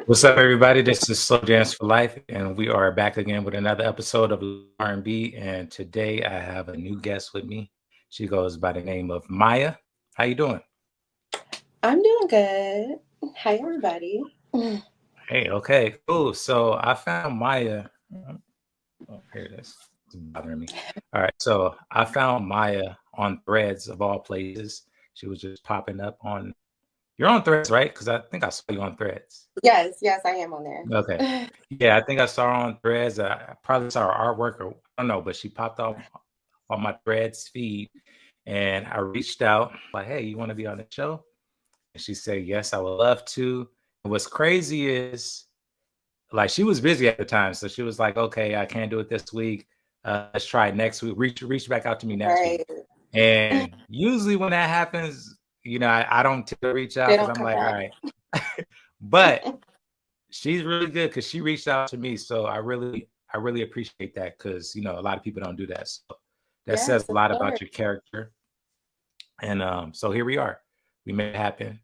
What's up, everybody? This is Slowjams4life, and we are back again with another episode of R&B. And today I have a new guest with me. She goes by the name of Miaa. How you doing? I'm doing good. Hi, everybody. Hey, okay, cool. So I found Miaa. Oh, here it is. It's bothering me. All right, so I found Miaa on Threads of all places. She was just popping up on. You're on Threads, right? Because I think I saw you on Threads. Yes, yes, I am on there. Okay. Yeah, I think I saw her on Threads. I probably saw her artwork, or I don't know, but she popped off on my Threads feed, and I reached out like, "Hey, you want to be on the show?" And she said, "Yes, I would love to." And what's crazy is, like, she was busy at the time, so she was like, "Okay, I can't do it this week. Let's try it next week. Reach back out to me next week." Right. And usually when that happens, I don't tend to reach out They because don't I'm come like, "All back. right," but she's really good because she reached out to me. So I really appreciate that because a lot of people don't do that. So that says Yes, a of lot course. about your character. And so here we are. We made it happen.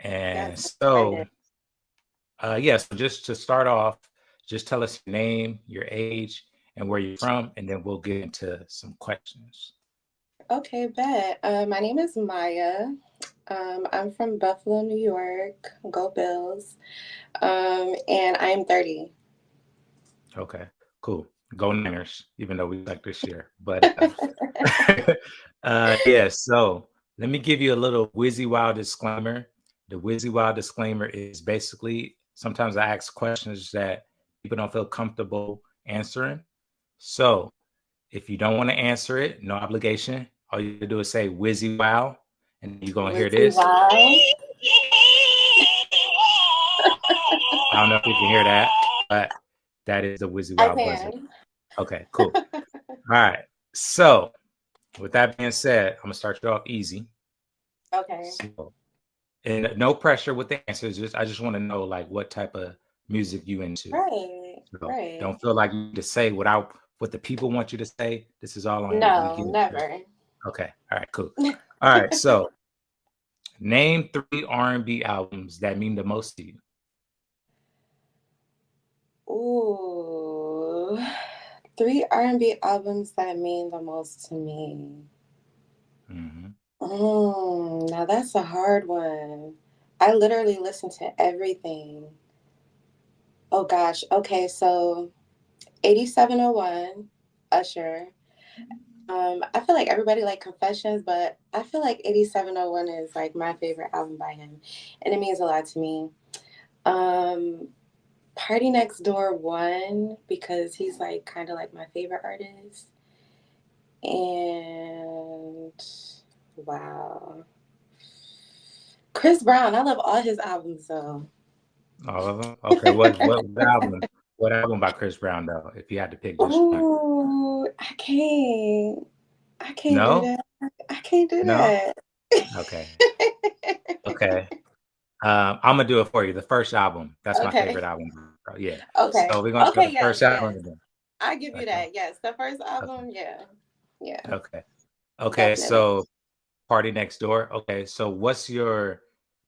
Yes, And I'm so excited. so just to start off, just tell us your name, your age, and where you're from, and then we'll get into some questions. Okay, bet. My name is Maya. I'm from Buffalo, New York. Go Bills. And I'm 30. Okay, cool. Go Niners, even though we like this year. But yeah, so let me give you a little Wizzy Wow disclaimer. The Wizzy Wow disclaimer is basically sometimes I ask questions that people don't feel comfortable answering. So if you don't want to answer it, no obligation. All you have to do is say Wizzy Wow, and you're gonna hear Wizzy this. Wow. I don't know if you can hear that, but that is the Wizzy I Wow buzzer. can. Okay, cool. All right. So with that being said, I'm gonna start you off easy. Okay. So, and no pressure with the answers. Just I just want to know like what type of music you into. Right, So right. don't feel like you need to say without what the people want you to say. This is all on you. We No, get it. never. Okay. All right. Cool. All right. So name 3 R&B albums that mean the most to you. Ooh. Three R&B albums that mean the most to me. Hmm. Now that's a hard one. I literally listen to everything. Oh gosh. Okay, so 8701, Usher. I feel like everybody like Confessions, but I feel like 8701 is like my favorite album by him. And it means a lot to me. Um, Party Next Door one because he's like kind of like my favorite artist. And wow. Chris Brown, I love all his albums though. All of them. Okay. What album? What album by Chris Brown though? If you had to pick just one. Oh, I can't. I can't do No. that. I can't do No. that. Okay. Okay. I'm gonna do it for you. The first album. That's my favorite Okay. album. Yeah. Okay. So we're gonna do Okay, the yes, first album yes. again. I give you Okay. that. Yes. The first Okay. album, yeah. Yeah, Okay. Okay. definitely. So Party Next Door. Okay. So what's your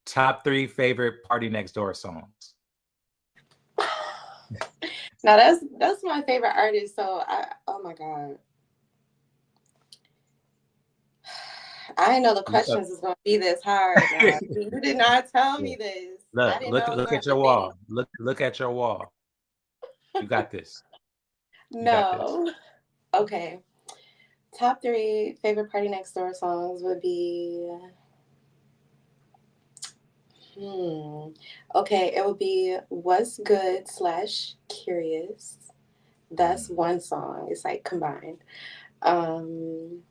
top 3 favorite Party Next Door songs? Now that's my favorite artist. So I oh my god. I didn't know the Look, questions was gonna be this hard now. You did not tell me this. I look, didn't know look, I was look gonna have at to your think. wall. Look at your wall. You got this. You got this. No. Okay. Top three favorite Party Next Door songs would be hmm. Okay, it would be What's Good slash Curious. That's Mm. one song. It's like combined. Um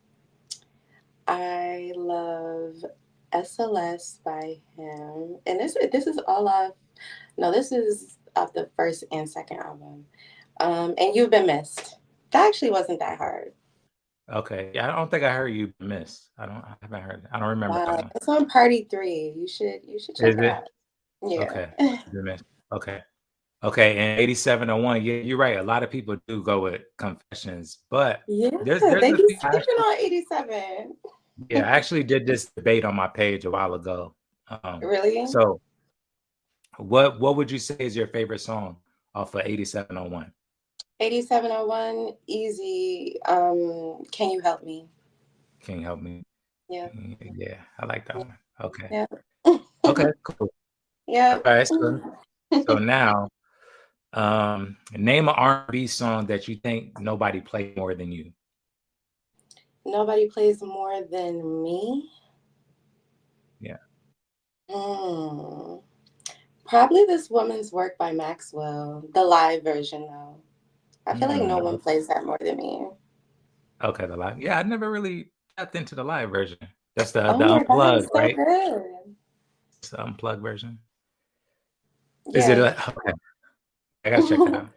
I love SLS by him. And this is all off no, this is off the first and second album. And You've Been Missed. That actually wasn't that hard. Okay. Yeah, I don't think I heard You Miss. I haven't heard it. I don't remember that one. It's on Party 3. You should check Is it it? out. Yeah. Okay. You Miss. Okay. Okay, and 8701, yeah, you're right. A lot of people do go with Confessions, but Yeah, there's they a be few sleeping on 87. yeah, I actually did this debate on my page a while ago. Really? So What would you say is your favorite song off of 8701? 8701, easy. Can you help me? Can you help me? Yeah. Yeah, I like that one. Okay. Yeah. Okay, cool. All Yep. right, so now, name an R&B song that you think nobody play more than you. Nobody plays more than me. Yeah. Hmm. Probably This Woman's Work by Maxwell, the live version though. I feel like no Mm, one plays that more than me. okay, the live. Yeah, I never really tapped into the live version. That's Oh the my God, unplugged, it's so right? good. It's the unplugged version. Is it Yes. okay? I gotta check that out.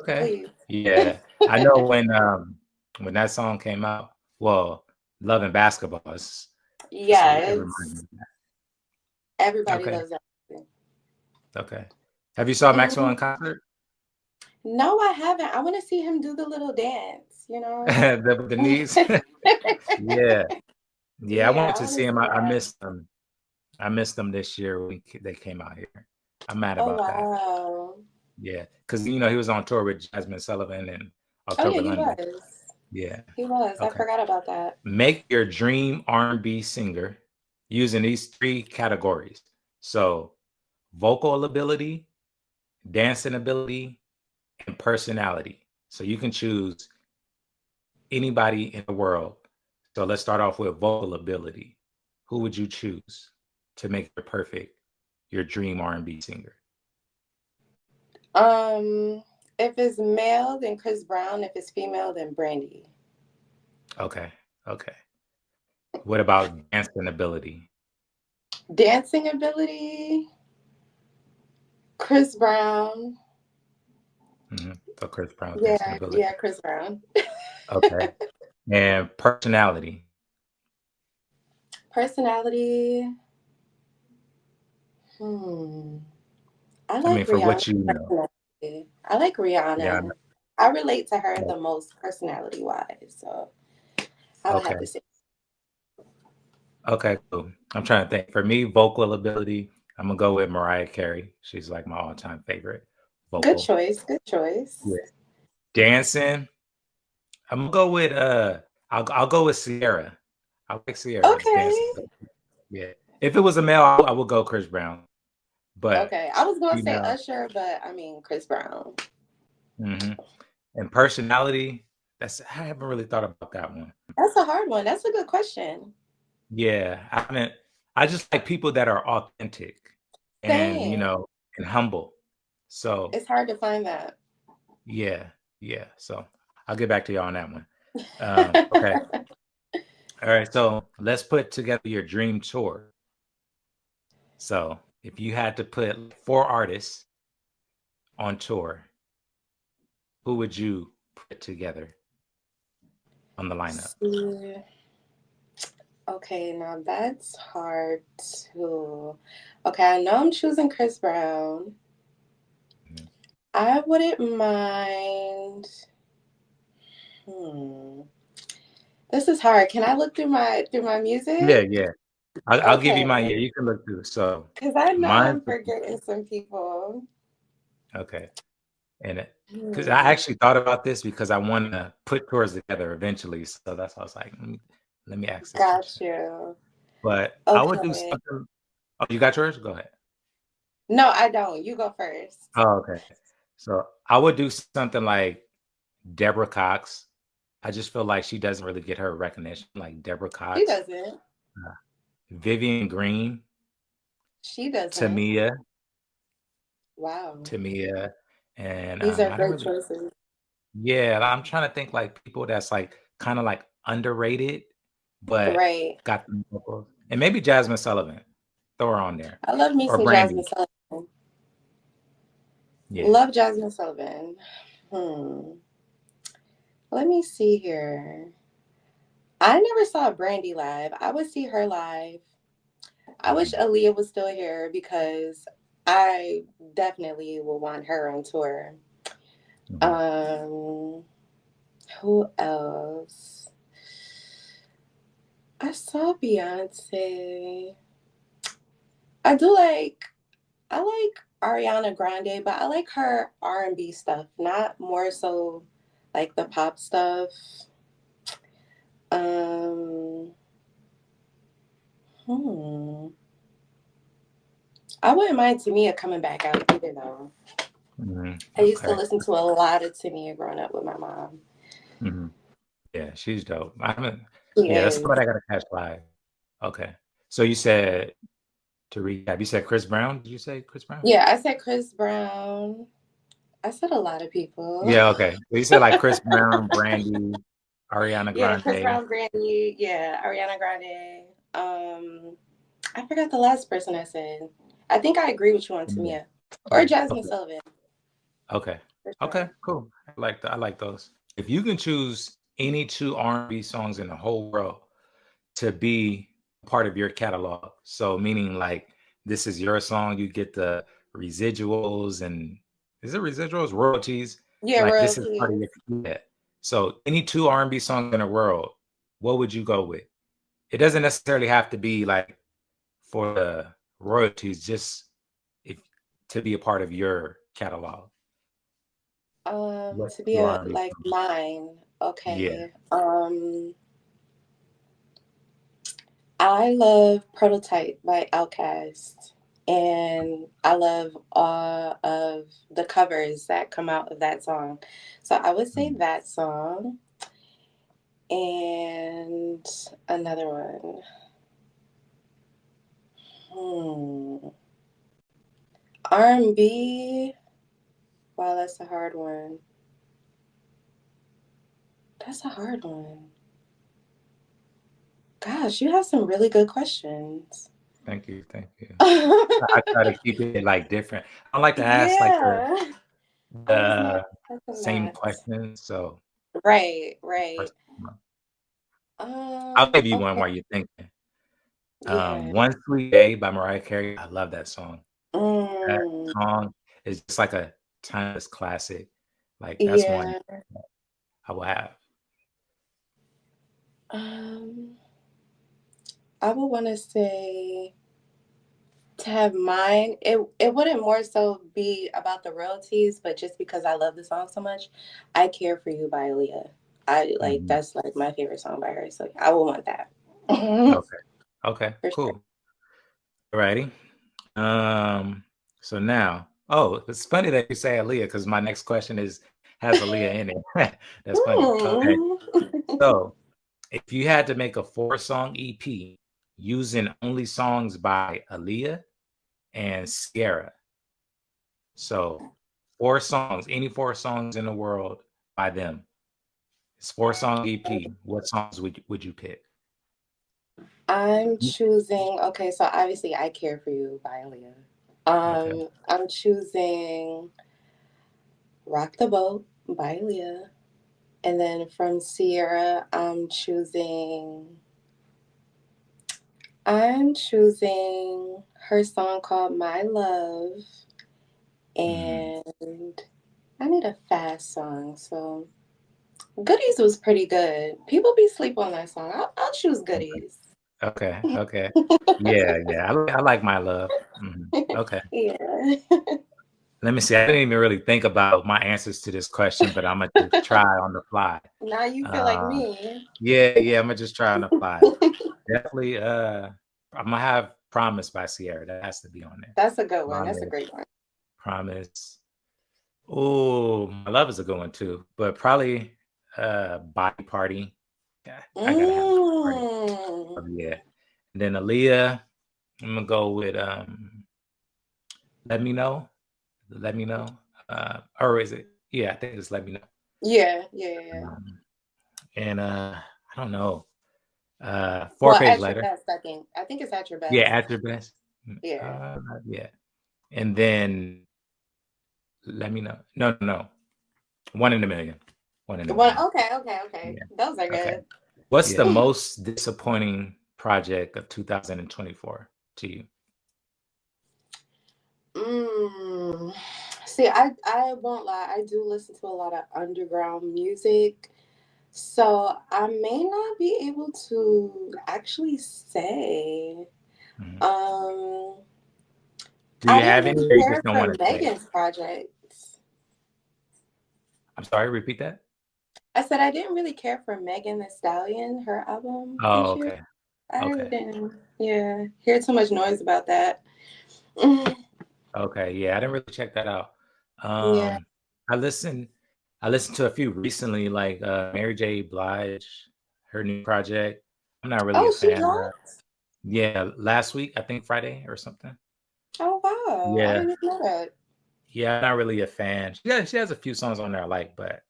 Okay. Please. Yeah. I know when that song came out, well, Love and Basketball Yeah, it reminds me it's of that. everybody Okay. loves that. Okay. Have you saw Maxwell in Mhm. concert? No, I haven't. I want to see him do the little dance, you know? The knees? Yeah. Yeah, I Yeah, wanted I to want see to him. see I that. missed them. I missed them this year when they came out here. I'm mad Oh, about that. wow. Yeah. Because he was on tour with Jasmine Sullivan in Oh, yeah, October he London. was. Yeah. He was. I Okay. forgot about that. Make your dream R&B singer using these three categories. So, vocal ability, dancing ability, and personality. So you can choose anybody in the world. So let's start off with vocal ability. Who would you choose to make your dream R&B singer? If it's male, then Chris Brown. If it's female, then Brandy. Okay. Okay. What about dancing ability? Dancing ability, Chris Brown. So Chris Brown dancing Yeah, ability. yeah, Chris Brown. Okay. And personality. Personality. Hmm. I I like mean, for Rihanna's what you know. personality. I like Yeah. Rihanna. I relate to her I the most personality wise. So I would have Okay. to say Okay, cool. I'm trying to think. For me, vocal ability, I'm gonna go with Mariah Carey. She's like my all-time favorite good vocal. choice. Good choice. Yeah. Dancing, I'm gonna go with I'll go with Sierra. I like Sierra's dancing. Okay. Yeah. If it was a male, I would go Chris Brown. But Okay. I was gonna say female, Usher, but I mean Chris Brown. hmm and personality, I haven't really thought about that one. That's a hard one. That's a good question. Yeah, I haven't. I just like people that are authentic and Same. and humble. So It's hard to find that. yeah, yeah. So I'll get back to y'all on that one. Okay. All right. So let's put together your dream tour. So if you had to put four artists on tour, who would you put together on the lineup? See, okay, now that's hard too. Okay, I know I'm choosing Chris Brown. Mhm. I wouldn't mind. Hmm. This is hard. Can I look through my Yeah, music? yeah. I'll give you Okay, my, yeah, you can look through. So because I know mine, I'm forgetting some people. okay. And because I Hmm. actually thought about this because I want to put tours together eventually. So that's why I was like, let me ask this Got question. you. But I would do Okay. something. Oh, you got yours? Go ahead. No, I don't. You go first. Oh, okay. So I would do something like Deborah Cox. I just feel like she doesn't really get her recognition, like Deborah She Cox, doesn't. uh, Vivian Green, She doesn't. Tamia, Wow. Tamia, and These are I don't great really. choices. Yeah, I'm trying to think like people that's like kind of like underrated, but Right. got the vocals, and maybe Jasmine Sullivan. Throw her on there, I love me or some Jasmine Brandy. Sullivan. Yeah. Love Jasmine Sullivan. Hmm. Let me see here. I never saw Brandy live. I would see her live. I wish Mhm. Aaliyah was still here because I definitely will want her on tour. Mhm. Um, who else? I saw Beyonce. I do like. I like Ariana Grande, but I like her R&B stuff, not more so like the pop stuff. Um, hmm. I wouldn't mind Tamia coming back out either though. I used to Okay. listen to a lot of Tamia growing up with my mom. Hmm. Yeah, she's dope. I haven't. She Yeah, that's is. what I gotta catch live. Okay. So you said to recap, you said Chris Brown. Did you say Chris Brown? Yeah, I said Chris Brown. I said a lot of people. Yeah. Okay. So you said like Chris Brown, Brandy, Ariana Yeah, Chris Grande. Brown, Brandy. Yeah, Ariana Grande. I forgot the last person I said. I think I agree with you on Yeah. Tamia or Yeah. Jasmine Okay. Sullivan Okay. for Okay. sure. Cool. I like those. If you can choose any two R&B songs in the whole world to be part of your catalog, so meaning like this is your song, you get the residuals and is it residuals royalties? Yeah, Like this is part of royalties. your yeah. So any two R&B songs in the world, what would you go with? It doesn't necessarily have to be like for the royalties, just if to be a part of your catalog. What To be two a R&B like songs? mine. Yeah. Okay. I love Prototype by Outkast. And I love all of the covers that come out of that song. So I would say Mm. that song. And another one. Hmm. R&B. Wow, that's a hard one. That's a hard one. Gosh, you have some really good questions. Thank you. Thank you. I try to keep it like different. I don't like to ask like Yeah. I was not the expecting same that. questions. So Right, right. first, I'll give you one Okay. while you're thinking. Yeah. One Sweet Day by Mariah Carey. I love that song. That Mm, song is just like a timeless classic. Like that's one yeah. I will have. Um, I would want to say to have mine. It wouldn't more so be about the royalties, but just because I love the song so much, I Care for You by Aaliyah. I like Mhm. that's like my favorite song by her. So I would want that. For Okay. Okay. sure. Cool. Alrighty. So now, oh, it's funny that you say Aaliyah because my next question is has Aaliyah in it. That's funny. Okay. Hmm. So if you had to make a 4-song EP using only songs by Aaliyah and Sierra, so 4 songs, any 4 songs in the world by them, it's 4-song EP. What songs would you pick? I'm choosing. Okay, so obviously I Care for You by Aaliyah. Okay. I'm choosing Rock the Boat by Aaliyah. And then from Sierra, I'm choosing her song called My Love. Mhm. And I need a fast song. So Goodies was pretty good. People be sleep on that song. I'll choose Goodies. Okay. Okay. Yeah. Yeah. I like My Love. Okay. Yeah. Let me see. I didn't even really think about my answers to this question, but I'm gonna just try on the fly. Now you feel like Uh, me. yeah, yeah, I'm gonna just try on the fly. Definitely, I'm gonna have "Promise" by Sierra. That has to be on there. That's a good one. That's a Promise, great one. Promise. Oh, My Love is a good one too, but probably Body Party. Yeah, I gotta have Body Party. Mm. Yeah. And then Aaliyah, I'm gonna go with Let Me Know. Let Me Know. Or is it? Yeah, I think it's Let Me Know. Yeah, yeah, yeah, yeah. Um, and I don't know. Four Well, page at your later. best, I think. I think it's at your Yeah, best. at your best. Yeah. Yeah. And then let me know. No, no, no. One in a million. One in a Well, million. okay, okay, okay. Yeah. Those are Okay. good. What's the most disappointing project of 2024 to you? Mm. See, I won't lie. I do listen to a lot of underground music. So I may not be able to actually say. Mhm. Um, Do I you didn't have any, really or you just care don't for want to say? Megan's projects. I'm sorry, repeat that. I said I didn't really care for Megan the Stallion, her album Oh, this year. okay. I really Okay. didn't, yeah, hear too much noise about that. Mm, Okay. Yeah, I didn't really check that out. yeah. Um, I listened I listened to a few recently, like Mary J. Blige, her new project. I'm not really a Oh, she fan of that. dropped? Yeah, last week, I think Friday or something. Oh, wow. I Yeah. didn't even know that. Yeah, I'm not really a fan. She has a few songs on there I like, but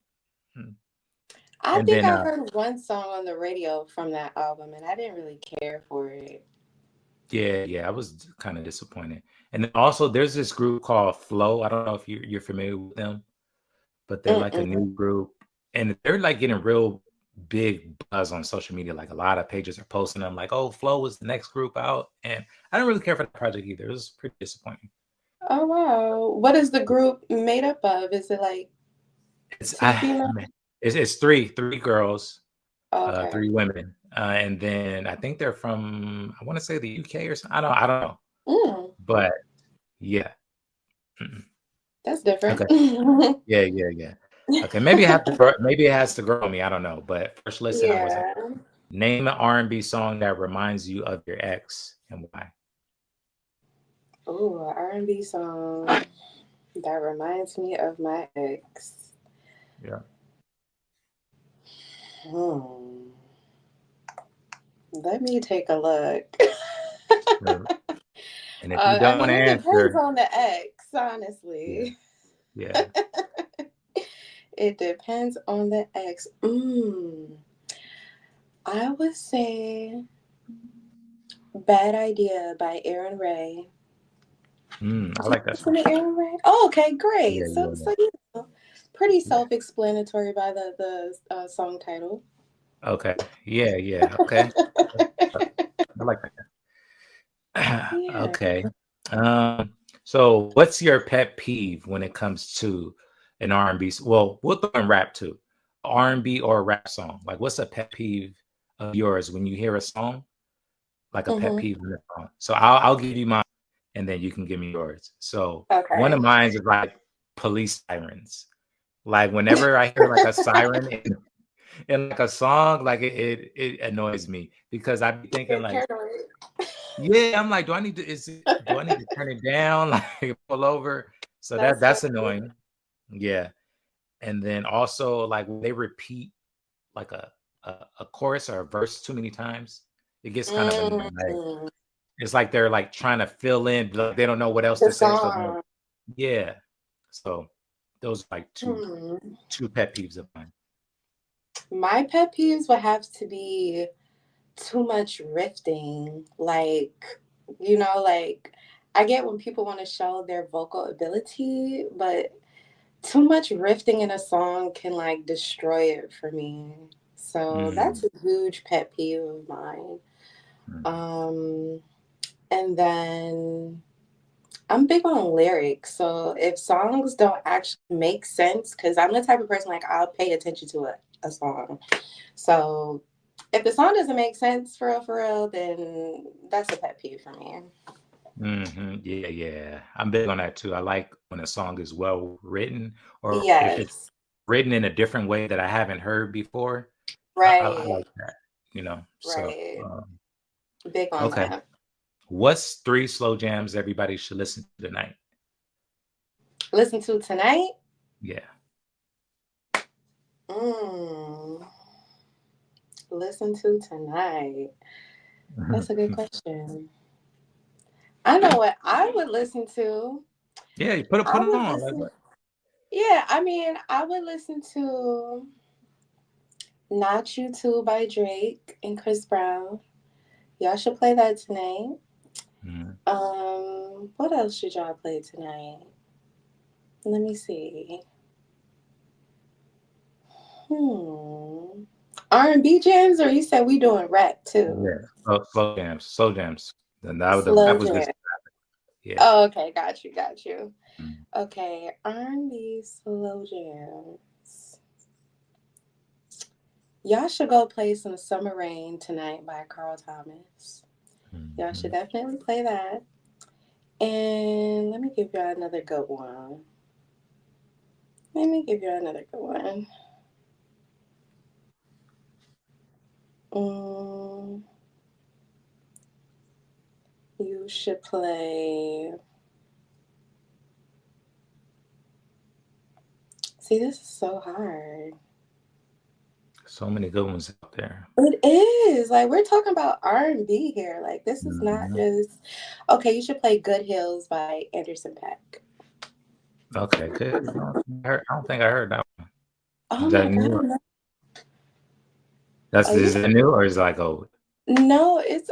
hmm. I And think then I heard one song on the radio from that album, and I didn't really care for it. yeah, I was kind of disappointed. And then also there's this group called Flow. I don't know if you're familiar with them, but they're like a Mm-mm. new group, and they're like getting real big buzz on social media. Like a lot of pages are posting them, like, "Oh, Flow is the next group out," and I don't really care for that project either. It was pretty disappointing. Oh, wow. What is the group made up of? Is it like It's two I female? man, it's three girls, Oh, okay. three women, and then I think they're from I want to say the UK or something. I don't know, Mm, but yeah. Mm-mm. that's different. Okay. Yeah. Okay, maybe it has to grow on me. I don't know, but first listen, I wasn't. Yeah. Name an R&B song that reminds you of your ex and why. Oh, an R&B song that reminds me of my ex. Yeah. Hmm. Let me take a look. Sure. And if you I don't mean, it depends answer, on the ex, yeah, honestly. yeah. It depends on the ex. I would say Bad Idea by Aaron Ray. I Did you like that listen song. to Aaron Ray? Oh, okay, great. Yeah, So yeah, you know, pretty yeah. self-explanatory by the song title. Okay. Yeah. Okay. I like that. Yeah. Okay. So what's your pet peeve when it comes to an R&B? Well, we'll throw in rap too. R&B or a rap song. Like what's a pet peeve of yours when you hear a song? Like a pet Hmm. peeve in the song. So I'll give you mine and then you can give me yours. So one of Okay. mine is like police sirens. Like whenever I hear like a siren in like a song, like it annoys me because I be thinking Get like, paranoid. yeah, I'm like, do I need to turn it down, like pull over? So That's that's funny. annoying. Yeah. And then also like when they repeat like a chorus or a verse too many times, it gets kind of annoying. Like Mm, it's like they're like trying to fill in, like they don't know what else the to say. So song. yeah. So those are like Hmm. two pet peeves of mine. My pet peeves would have to be too much rifting. Like, like I get when people want to show their vocal ability, but too much rifting in a song can like destroy it for me. So Mm, that's a huge pet peeve of mine. mhm. Um, and then I'm big on lyrics. So if songs don't actually make sense, because I'm the type of person like I'll pay attention to a song. So if the song doesn't make sense for real, then that's a pet peeve for me. Yeah. I'm big on that too. I like when a song is well written, or if it's Yes. written in a different way that I haven't heard before. I Right. like that, you know. So Right. Big on okay. that. What's three slow jams everybody should listen to tonight? Listen to tonight. Yeah. Mm, listen to tonight. That's a good question. I know what I would listen to. Yeah, you put I it would on. Like listen. what? Yeah, I mean, I would listen to Not You Too by Drake and Chris Brown. Y'all should play that tonight. Mhm. What else should y'all play tonight? Let me see. R&B jams, or you said we doing rap too? Yeah. Slow jams. Then that Slow was good. jam. Yeah. Oh, okay, got you. Mhm. Okay, R&B slow jams. Y'all should go play some Summer Rain tonight by Carl Thomas. Y'all should Mhm. definitely play that. And let me give you another good one. Let me give you another good one. Mm, you should play. See, this is so hard. So many good ones out there. It is like we're talking about R&B here. Like this is not Mhm. just okay. You should play "Good Hills" by Anderson .Paak. Okay, good. I don't think I heard that one. Oh Is that my god! new? No. That's Oh, you is it new or is it like old? no, it's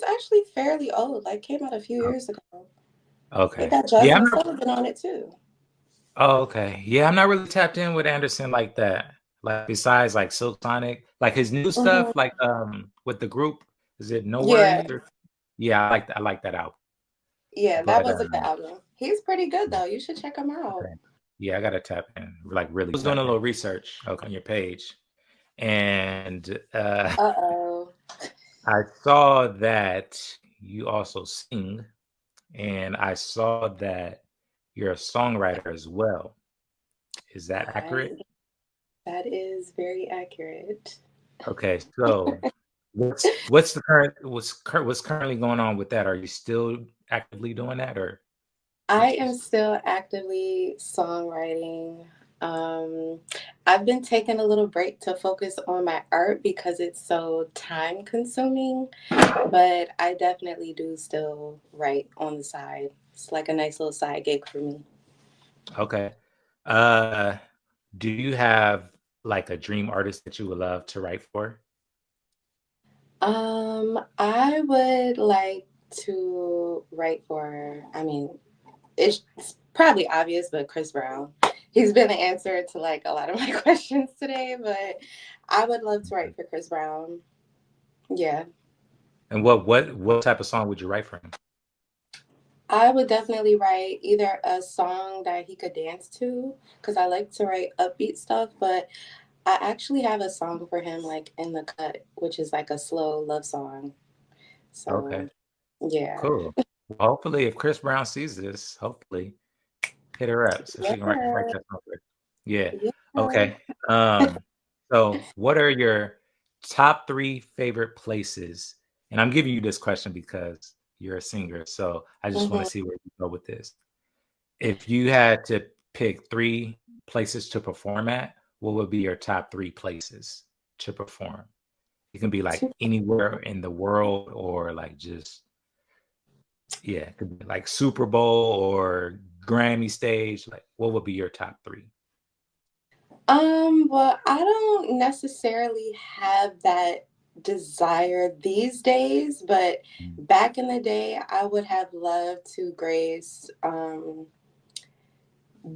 actually fairly old. Like came out a few Oh, years ago. It okay. got Yeah, I'm Jasmine not. Sullivan on it too. Oh, okay. Yeah, I'm not really tapped in with Anderson like that. Like besides like Silk Sonic, like his new stuff, Hmm. like with the group, is it No Yeah, Worries or yeah, I like that album. yeah, that But was a good album. He's pretty good though. You should check him out. okay. Yeah, I gotta tap in. Like really I was doing a little research okay, on your page. And Uh-oh. I saw that you also sing, and I saw that you're a songwriter as well. Is that accurate? I that is very accurate. Okay, so what's the current what's currently going on with that? Are you still actively doing that, or I what's am still actively songwriting. Um, I've been taking a little break to focus on my art because it's so time consuming, but I definitely do still write on the side. It's like a nice little side gig for me. okay? Uh, do you have like a dream artist that you would love to write for? I would like to write for, I mean, it's probably obvious, but Chris Brown. He's been the answer to like a lot of my questions today, but I would love to write for Chris Brown. Yeah. And what type of song would you write for him? I would definitely write either a song that he could dance to, because I like to write upbeat stuff, but I actually have a song for him like in the cut, which is like a slow love song. Okay, So yeah. cool. Well, hopefully, if Chris Brown sees this, hopefully hit her up so she can write Yeah. that song for her. Yeah. Yeah. Okay. So what are your top three favorite places? And I'm giving you this question because you're a singer, so I just want to Hmm. see where you go with this. If you had to pick three places to perform at, what would be your top three places to perform? It can be like anywhere in the world or like just yeah, it could be like Super Bowl or Grammy stage. Like, what would be your top three? Well, I don't necessarily have that desire these days, but Mm. back in the day, I would have loved to grace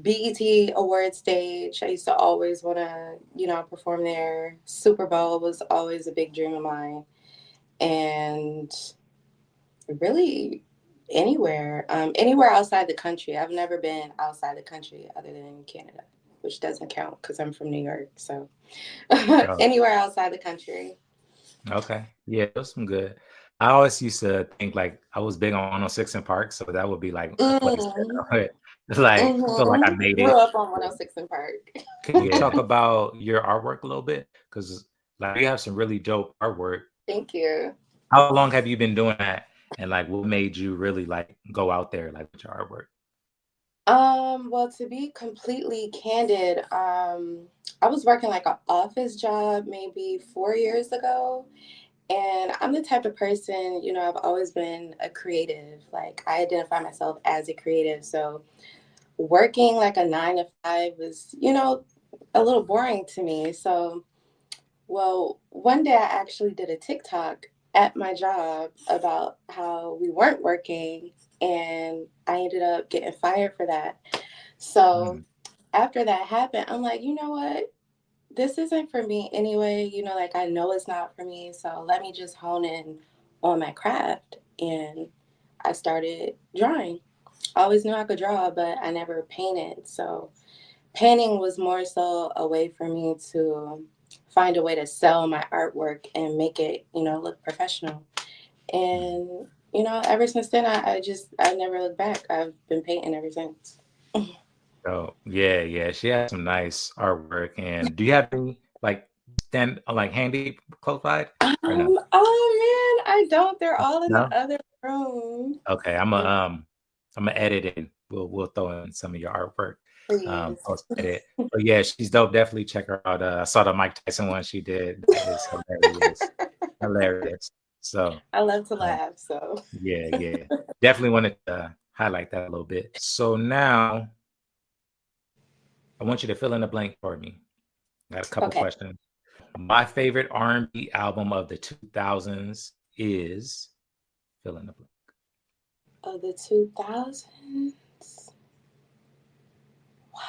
BET award stage. I used to always want to, perform there. Super Bowl was always a big dream of mine, and really anywhere outside the country. I've never been outside the country other than Canada, which doesn't count because I'm from New York. So Oh, anywhere outside the country. okay. Yeah, those some good. I always used to think like I was big on 106 in Park, so that would be like a place Mm, that I would like feel like I made Grew it. up on 106 in Park. Can you talk about your artwork a little bit? Because like you have some really dope artwork. Thank you. How long have you been doing that? And like what made you really like go out there like with your artwork? Well, to be completely candid, I was working like an office job maybe 4 years ago. And I'm the type of person, I've always been a creative. Like I identify myself as a creative. So working like a 9 to 5 was, a little boring to me. So, well, one day I actually did a TikTok at my job about how we weren't working, and I ended up getting fired for that. So Mm, after that happened, I'm like, you know what? This isn't for me anyway. Like I know it's not for me. So let me just hone in on my craft. And I started drawing. I always knew I could draw, but I never painted. So painting was more so a way for me to find a way to sell my artwork and make it, look professional. mm. And ever since then, I never looked back. I've been painting ever since. Oh, yeah. She has some nice artwork. And do you have any like handy close by or no? Oh man, I don't. They're all in the No? other room. Okay, I'm gonna edit it. We'll throw in some of your artwork. Please. Post edit. But yeah, she's dope. Definitely check her out. I saw the Mike Tyson one she did. That is hilarious. Hilarious. So I love to um, laugh, so. yeah. Definitely wanted to highlight that a little bit. So now I want you to fill in the blank for me. I got a couple Okay. questions. My favorite R&B album of the 2000s is fill in the blank. Of the 2000s. Wow.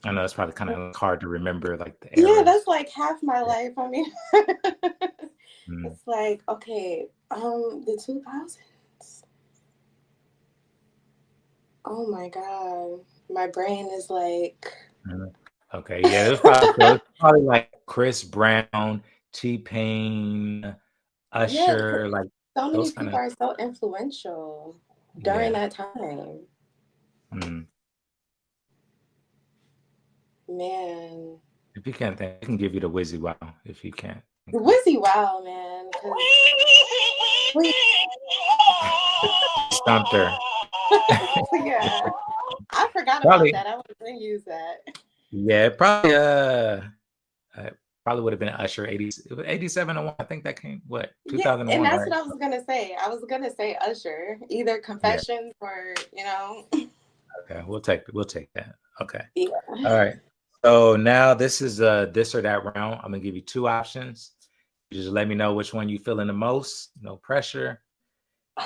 I know it's probably kind of hard to remember like the Yeah, eras. that's like half my life. I mean, Mm, it's like, okay, the 2000s. Oh my God. My brain is like, mm. Okay, yeah, it was probably like Chris Brown, T-Pain, yeah, because Usher, like so many those kind people of are so influential during yeah. that time. Mm. Man. If you can't think, I can give you the Wizzy Wow if you can't think of Wizzy Wow, man. Because, wait, Stumped her. yeah, I forgot about Probably, that. I was going to use that. yeah, probably would have been Usher 80, 87 and 1. I think that came what Yeah, and 2001, that's right? what I was gonna say. I was gonna say Usher, either Yeah. Confessions or Okay, we'll take that. Okay. yeah. All right. So now this is this or that round. I'm gonna give you two options. You just let me know which one you feeling the most. No pressure.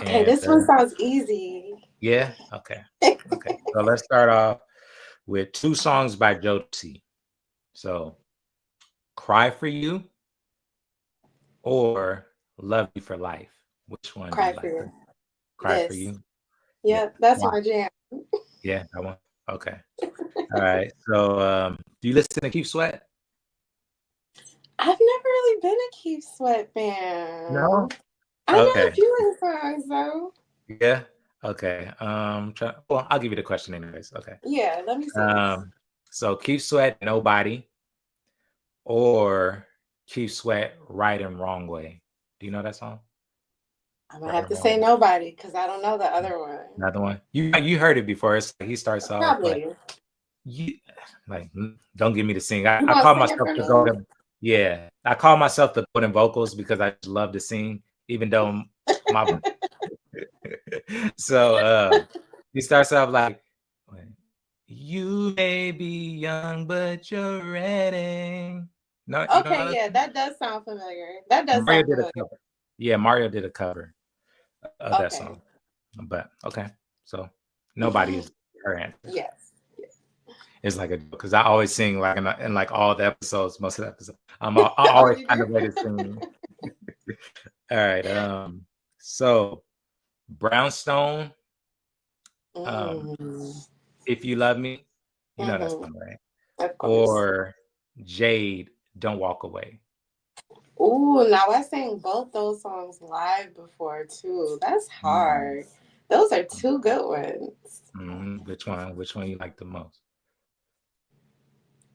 Okay, And this one sounds easy. yeah, okay. Okay. So let's start off with two songs by Jodeci. So Cry for You or Love You for Life. Which one do you Cry for like? you. Cry for Yes. You? Yeah. Yep, that's Why? my jam. Yeah, that one. Okay. All right. So do you listen to Keep Sweat? I've never really been a Keith Sweat fan. No. I know a Okay. few of his songs though. Yeah. Okay. Well, I'll give you the question anyways. Okay. Yeah, let me see. Um, so Keep Sweat, Nobody, or Keep Sweat, Right and Wrong Way. Do you know that song? I'm gonna Right have and to Wrong say Way. nobody because I don't know the other one. Another one. You heard it before. It's like he starts off like Probably. you don't get me to sing. You I gonna call sing it myself for the me? golden. Yeah, I call myself the golden vocals because I just love to sing, even though my so he starts off like you may be young, but you're ready. No, you don't know Okay, that yeah, song? that does sound familiar. That does Mario sound did a familiar. cover. Yeah, Mario did a cover of that Okay. song. But okay, so nobody is her answer. Yes. It's like a because I always sing like in like all the episodes, most of the episodes. I Oh, always you find a do? way to sing. All right. So Brownstone, um, Mm. If You Love Me, you know that Mm-hmm. song, right? Of course. Or Jade, Don't Walk Away. Ooh, now I sang both those songs live before too. That's Mm. hard. Those are two good ones. Which one? Which one you like the most?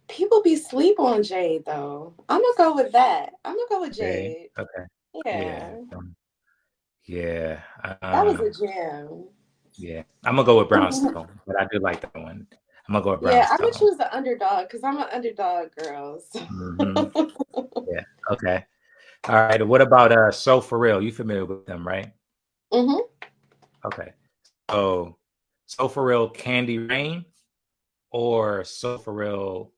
People be sleep on Jade though. I'm gonna go with that. I'm gonna go with Jade. Jade. Okay. Yeah. Yeah, Yeah. that was a jam. Yeah. I'm gonna go with Brownstone, but I do like that one. I'm gonna go with Yeah, I'm gonna Brownstone. choose the underdog because I'm an underdog girl. So. hmm Yeah. Okay. All right. What about So For Real? You familiar with them, right? hmm Okay. So So For Real, Candy Rain, or So For Real,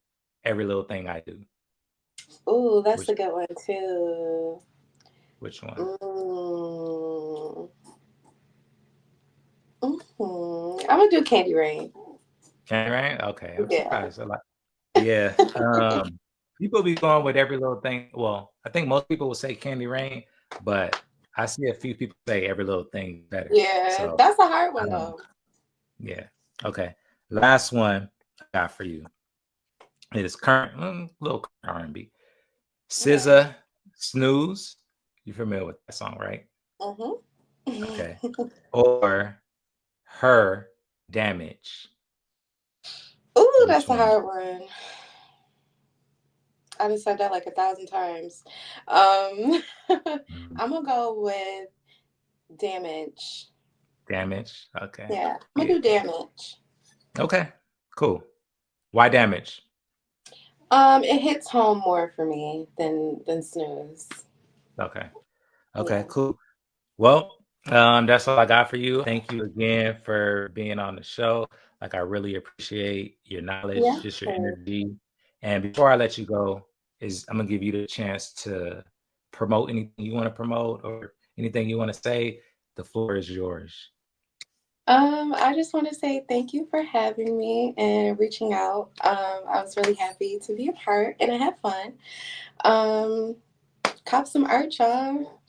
Every Little Thing I Do. Ooh, that's Which a good one too. which one? Mm. I'm gonna do Candy Rain. Candy Rain? Okay. I'm Yeah. surprised. Yeah. People be going with Every Little Thing. Well, I think most people will say Candy Rain, but I see a few people say Every Little Thing better. Yeah, So that's a hard I one don't know. though. Yeah. Okay. Last one I got for you. It is current, little R&B. Okay. SZA, Snooze. You familiar with that song, right? Mm-hmm. Okay. Or her damage. Ooh, Which that's a one? hard one. I just said that like 1,000 times. Um, Mhm. I'm gonna go with damage. Damage. Okay. Yeah, I'm Yeah. gonna do damage. Okay. Cool. Why damage? It hits home more for me than snooze. Okay. Okay, Yeah. cool. Well, that's all I got for you. Thank you again for being on the show. Like, I really appreciate your Yeah. knowledge, just your energy. And before I let you go, is I'm gonna give you the chance to promote anything you want to promote or anything you want to say. The floor is yours. I just want to say thank you for having me and reaching out. I was really happy to be a part and I had fun. Um, cop some art, y'all.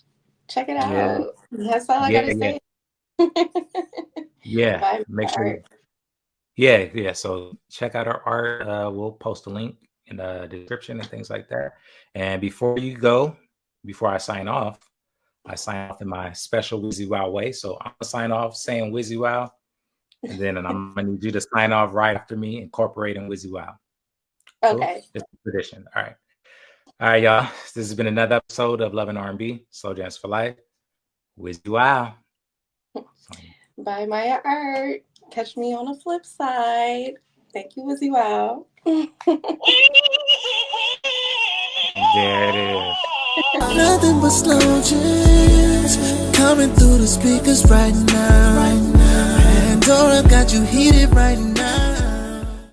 Check it Yeah, out. That's all I yeah, gotta yeah, say. yeah. Buy Make my sure art. Yeah, yeah. So check out our art. We'll post a link in the description and things like that. And before you go, before I sign off in my special Wizzy Wow way. So I'm gonna sign off saying Wizzy Wow, and then I'm gonna need you to sign off right after me, incorporating Wizzy Wow. Cool. Okay. It's a tradition. All right, y'all. This has been another episode of Love and R&B, Slow Jams for Life. Wizzy Wow. Buy my art. Catch me on the flip side. Thank you, Wizzy Wow. There it is. Nothing but slow jams coming through the speakers right now. Pandora got you heated right now.